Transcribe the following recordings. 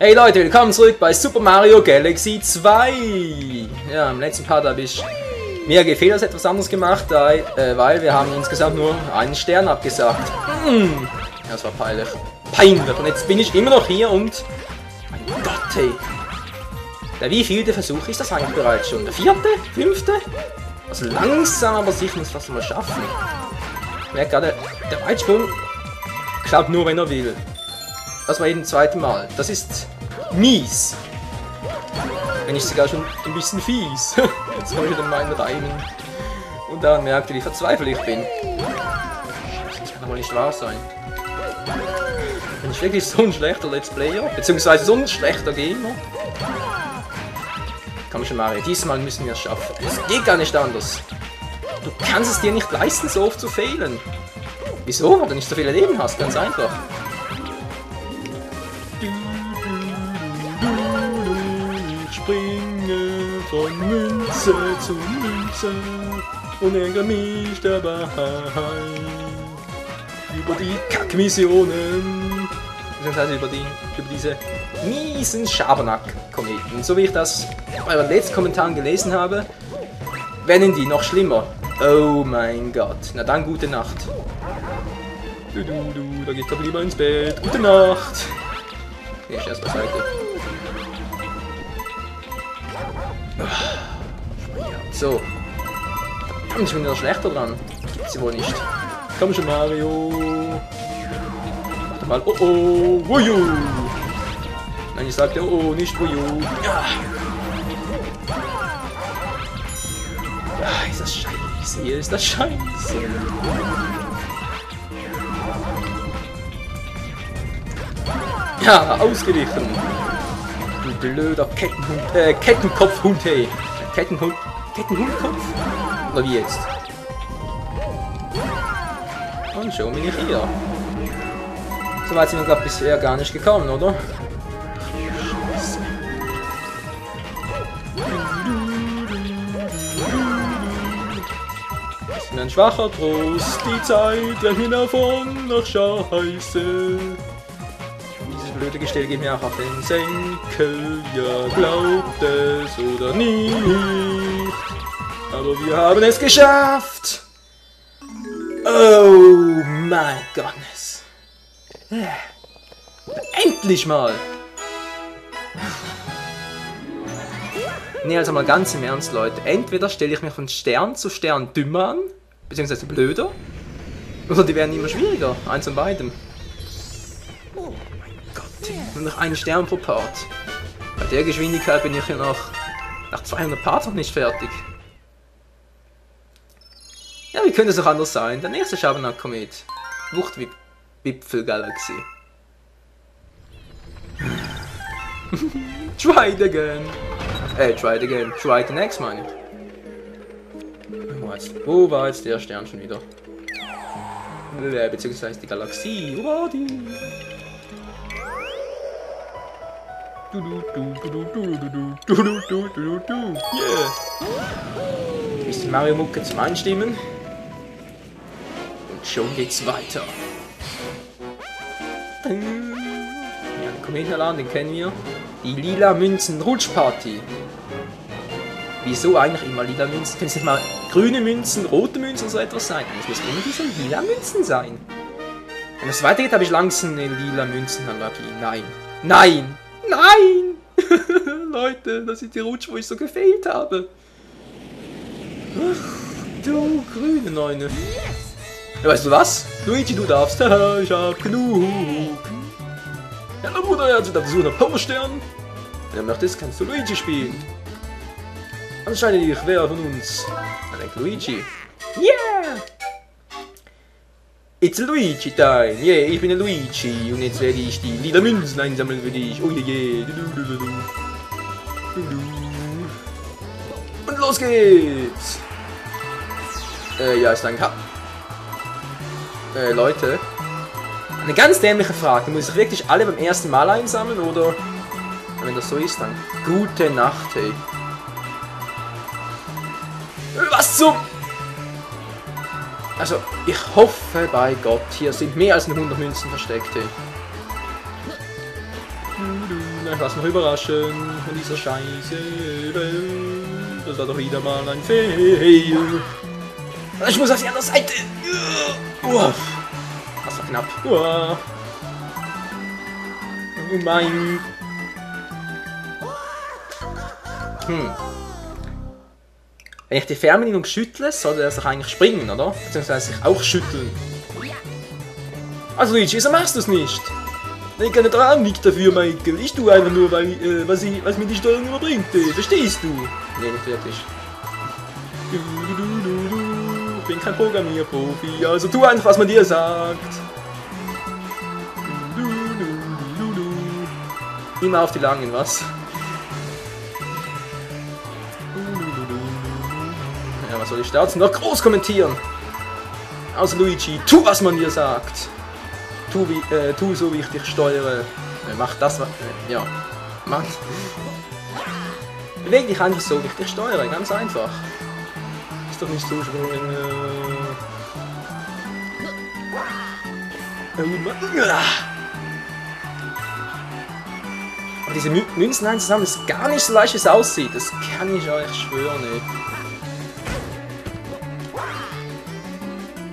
Hey Leute, willkommen zurück bei Super Mario Galaxy 2. Ja, im letzten Part habe ich mir gefehlt als etwas anderes gemacht, weil wir haben insgesamt nur einen Stern abgesagt. Das war peinlich. Peinlich. Und jetzt bin ich immer noch hier und... Mein Gott, hey. Der wievielte Versuch ist das eigentlich bereits schon? Der vierte? Fünfte? Also langsam, aber sicher muss das mal schaffen. Ich merke gerade, der Weitsprung klappt nur, wenn er will. Das war eben das zweite Mal. Das ist mies. Wenn nicht sogar schon ein bisschen fies. Jetzt komme ich wieder in meinen Reimen. Und dann merkt ihr, wie verzweifelt ich bin. Das kann aber nicht wahr sein. Bin ich wirklich so ein schlechter Let's Player? Beziehungsweise so ein schlechter Gamer? Komm schon, Mario. Diesmal müssen wir es schaffen. Es geht gar nicht anders. Du kannst es dir nicht leisten, so oft zu fehlen. Wieso? Weil du nicht so viele Leben hast. Ganz einfach. Ich springe von Münze zu Münze und ärgere mich dabei über die Kackmissionen. Beziehungsweise über diese miesen Schabernack-Kometen. So wie ich das bei den letzten Kommentaren gelesen habe, werden die noch schlimmer. Oh mein Gott. Na dann, gute Nacht. Da geht doch lieber ins Bett. Gute Nacht. Ich erst beiseite. So. Verdammt, ich bin wieder schlechter dran. Gibt's sie wohl nicht. Komm schon, Mario. Warte mal. Oh oh. Wuju. Nein, ich sagte oh oh, nicht Wuju. Ja. Ist das scheiße. Hier ist das scheiße. Ja, ausgewichen. Du blöder Kettenkopfhund, hey. Kettenhundkopf? Oder wie jetzt? Und schon bin ich hier. So weit sind wir, glaube ich, bisher gar nicht gekommen, oder? Scheiße. Das ist ein schwacher Trost. Die Zeit rennt mir davon nach Scheiße. Blöde Gestell geht mir auch auf den Senkel, ja, glaubt es oder nicht, aber wir haben es geschafft! Oh my goodness! Endlich mal! Nee, also mal ganz im Ernst, Leute, entweder stelle ich mich von Stern zu Stern dümmer an, beziehungsweise blöder, oder die werden immer schwieriger, eins von beidem. Nur noch einen Stern pro Part. Bei der Geschwindigkeit bin ich ja noch nach 200 Parts noch nicht fertig. Ja, wie könnte es auch anders sein? Der nächste Schabernack-Komet. Wuchtwipfelgalaxie. Try it again. Try it again. Try it the next, meine ich. Wo war jetzt der Stern schon wieder? Beziehungsweise die Galaxie. Wo war die? Yeah! Bisschen Mario-Mucke zum Einstimmen. Und schon geht's weiter. Ja, den Kometenalarm, den kennen wir. Die lila Münzen Rutschparty. Wieso eigentlich immer lila Münzen? Können es nicht mal grüne Münzen, rote Münzen so etwas sein? Es muss immer diese lila Münzen sein. Wenn es weitergeht, habe ich langsam eine lila Münzenallergie. Nein. Nein! Nein! Leute, das ist die Rutsch, wo ich so gefehlt habe. Ach, du grüne Neune. Ja, weißt du was? Luigi, du darfst. Ich hab genug. Hallo Bruder, er hat Besuch nach Powerstern. Wenn du möchtest, kannst du Luigi spielen. Anscheinend ich, wer von uns? Er denkt Luigi. Yeah! It's Luigi time! Yeah, ich bin der Luigi und jetzt werde ich die lila Münzen einsammeln für dich. Oh je. Und los geht's! Ja, ist ein Cup. Leute. Eine ganz dämliche Frage. Muss ich wirklich alle beim ersten Mal einsammeln oder? Wenn das so ist, dann gute Nacht, hey. Was zum... Also, ich hoffe bei Gott, hier sind mehr als 100 Münzen versteckt. Hey. Ich lass mich überraschen von dieser Scheiße. Das war doch wieder mal ein Fail. Ich muss auf die andere Seite. Das war knapp. Oh mein. Wenn ich die Fernbedienung schüttle, sollte er sich eigentlich springen, oder? Beziehungsweise sich auch schütteln. Also Luigi, wieso machst du es nicht? Ich kann daran nicht dafür, Michael. Ich tue einfach nur, weil, was mir die Steuerung überbringt. Verstehst du? Nee, nicht wirklich. Ich bin kein Programmierprofi, also tu einfach, was man dir sagt. Immer auf die Langen, was? Ja, was soll ich da jetzt noch groß kommentieren? Also Luigi, tu, was man dir sagt. Tu so, wie ich dich steuere. Mach das, was... ja. Mann. Beweg dich einfach so, wie ich dich steuere. Ganz einfach. Ist doch nicht so schwer. Aber diese Münzen einzusammeln ist gar nicht so leicht, wie es aussieht. Das kann ich euch schwören,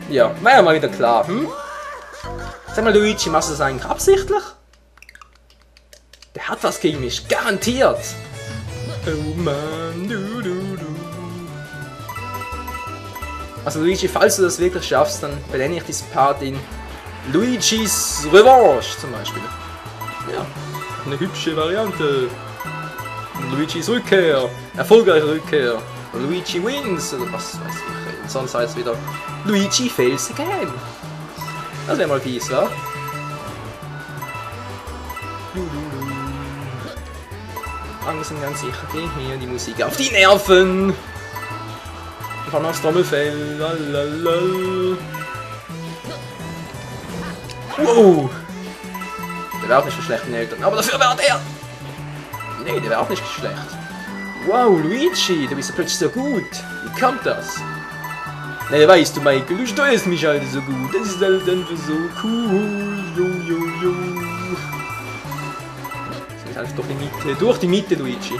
ey. Ja, war ja mal wieder klar, hm? Sag mal, Luigi, machst du das eigentlich absichtlich? Der hat was gegen mich, garantiert! Oh Mann, Also Luigi, falls du das wirklich schaffst, dann benenne ich diesen Part in Luigi's Revanche zum Beispiel. Ja, eine hübsche Variante. Luigi's Rückkehr, erfolgreiche Rückkehr. Luigi wins, oder was weiß ich. Und sonst heißt es wieder Luigi fails again. Das wäre mal fies, wa? Langsam ganz sicher gehen hier die Musik auf die Nerven. Ich habe noch das Trommelfell. Lalalala. Wow! Der wäre auch nicht für schlechten Eltern, aber dafür wäre der! Nee, der wäre auch nicht schlecht. Wow, Luigi, du bist ja plötzlich so gut. Wie kommt das? Na, weißt du, Michael, du steuerst mich halt so gut. Das ist halt einfach so cool. Jo. Das ist halt durch die Mitte, Luigi.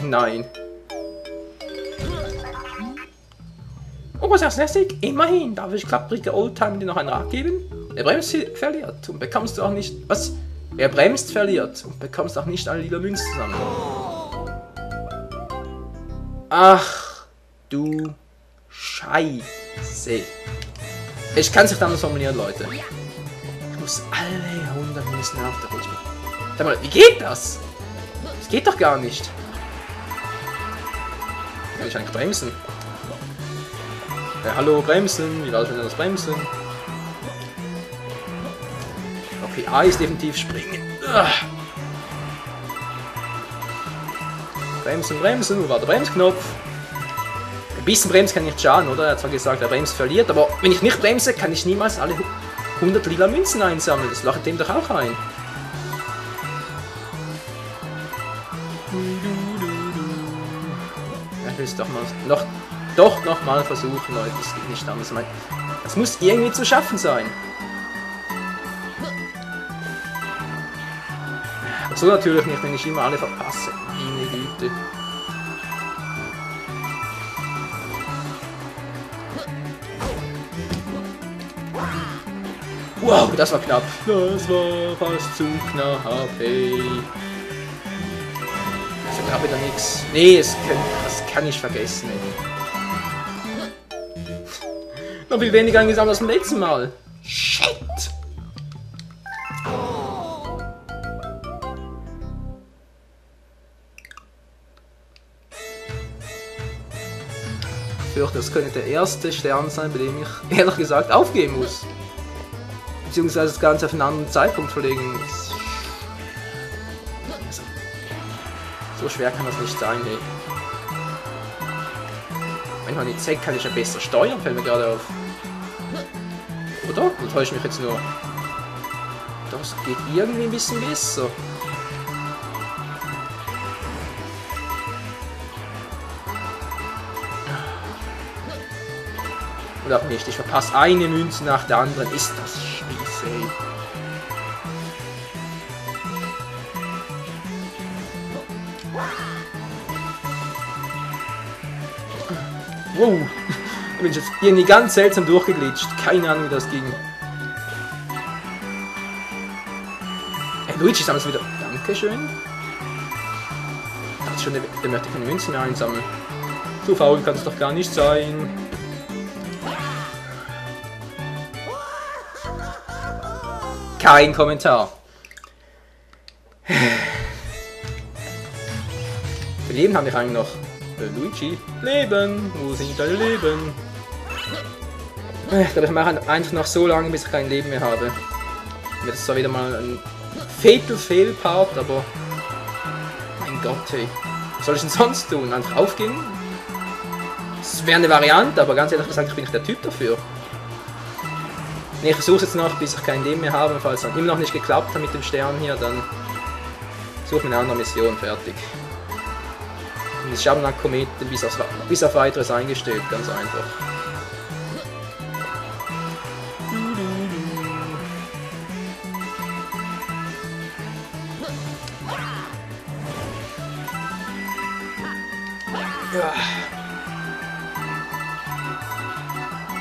Nein. Oh, was ist lässig? Immerhin darf ich klapprige Oldtimer dir noch einen Rat geben. Wer bremst, verliert und bekommst du auch nicht... Was? Wer bremst, verliert und bekommst auch nicht alle lila Münzen zusammen. Ach, du Scheiße. Ich kann sich damit formulieren, Leute. Ich muss alle 100 Münzen auf der Rutsch. Sag mal, wie geht das? Das geht doch gar nicht. Kann ich eigentlich bremsen? Ja, hallo, bremsen. Wie war das, wenn wir das bremsen? Okay, A ist definitiv springen. Bremsen. Wo war der Bremsknopf? Ein bisschen bremsen kann nicht schaden, oder? Er hat zwar gesagt, er bremst verliert, aber wenn ich nicht bremse, kann ich niemals alle 100 lila Münzen einsammeln. Das leuchtet dem doch auch ein. Ich will es doch mal noch mal versuchen, Leute. Das geht nicht anders. Das muss irgendwie zu schaffen sein. So natürlich nicht, wenn ich immer alle verpasse. Meine Güte. Wow, das war knapp. Das war fast zu knapp, hey. Das ist ja wieder nichts. Nee, das kann ich vergessen, ey. Noch viel weniger eingesammelt als beim letzten Mal. Shit! Ich fürchte, das könnte der erste Stern sein, bei dem ich ehrlich gesagt aufgeben muss. Beziehungsweise das Ganze auf einen anderen Zeitpunkt verlegen muss. So schwer kann das nicht sein, hey. Wenn man die Z kann ich ja besser steuern, fällt mir gerade auf. Oder? Oder täusche ich mich jetzt nur? Das geht irgendwie ein bisschen besser. Oder auch nicht. Ich verpasse eine Münze nach der anderen. Ist das scheiße, ey. Wow. Da bin ich jetzt irgendwie ganz seltsam durchgeglitscht. Keine Ahnung, wie das ging. Hey, Luigi sammelt wieder. Dankeschön. Ich dachte schon, der möchte keine Münzen mehr einsammeln. So faul kann es doch gar nicht sein. Kein Kommentar. Für Leben haben wir eigentlich noch Luigi. Leben! Wo sind deine Leben? Ich glaube, ich mache einfach noch so lange, bis ich kein Leben mehr habe. Das ist zwar wieder mal ein Fatal Fail Part, aber mein Gott, hey. Was soll ich denn sonst tun? Einfach aufgehen? Das wäre eine Variante, aber ganz ehrlich gesagt, ich bin nicht der Typ dafür. Nee, ich versuche es jetzt noch, bis ich kein Leben mehr habe. Falls es dann immer noch nicht geklappt hat mit dem Stern hier, dann suche ich eine andere Mission, fertig. Und das Schabernack-Komet bis auf weiteres eingestellt, ganz einfach. Ja.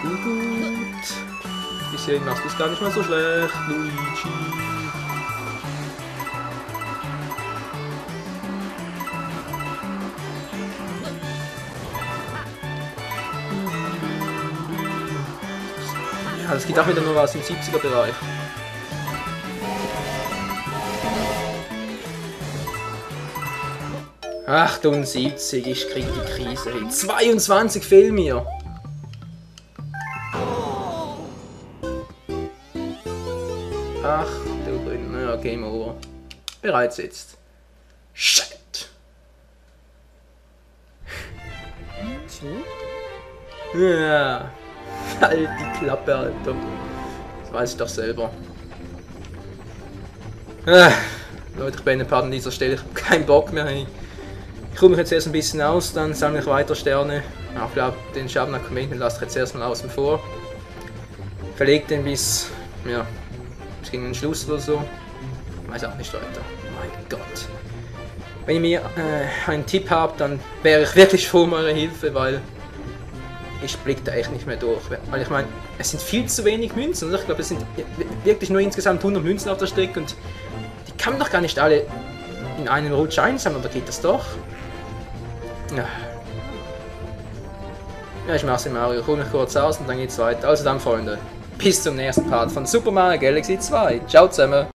Gut. Bisher machst du es gar nicht mal so schlecht, Luigi. Ja, das geht auch wieder nur was im 70er-Bereich. »78, ich krieg die Krise hin. 22 fehlen mir!« Ach, du Grün. Ja, Game Over. Bereits jetzt. Shit! Ja. Halt die Klappe, Alter. Das weiß ich doch selber. Leute, ich beende Part an dieser Stelle. Ich habe keinen Bock mehr. Ich ruhe mich jetzt erst ein bisschen aus, dann sammle ich weiter Sterne. Ich glaube, den Schabernack-Komet lasse ich jetzt erstmal außen vor. Verlege den bis, ja, bis gegen den Schluss oder so. Weiß auch nicht weiter. Mein Gott. Wenn ihr mir einen Tipp habt, dann wäre ich wirklich froh um eure Hilfe, weil ich blicke da echt nicht mehr durch. Weil ich meine, es sind viel zu wenig Münzen. Ich glaube, es sind wirklich nur insgesamt 100 Münzen auf der Strecke und die kann man doch gar nicht alle in einen Rutsch einsammeln, oder geht das doch? Ja. Ja, ich mach's in Mario. Ich hole mich kurz aus und dann geht's weiter. Also dann, Freunde, bis zum nächsten Part von Super Mario Galaxy 2. Ciao zusammen!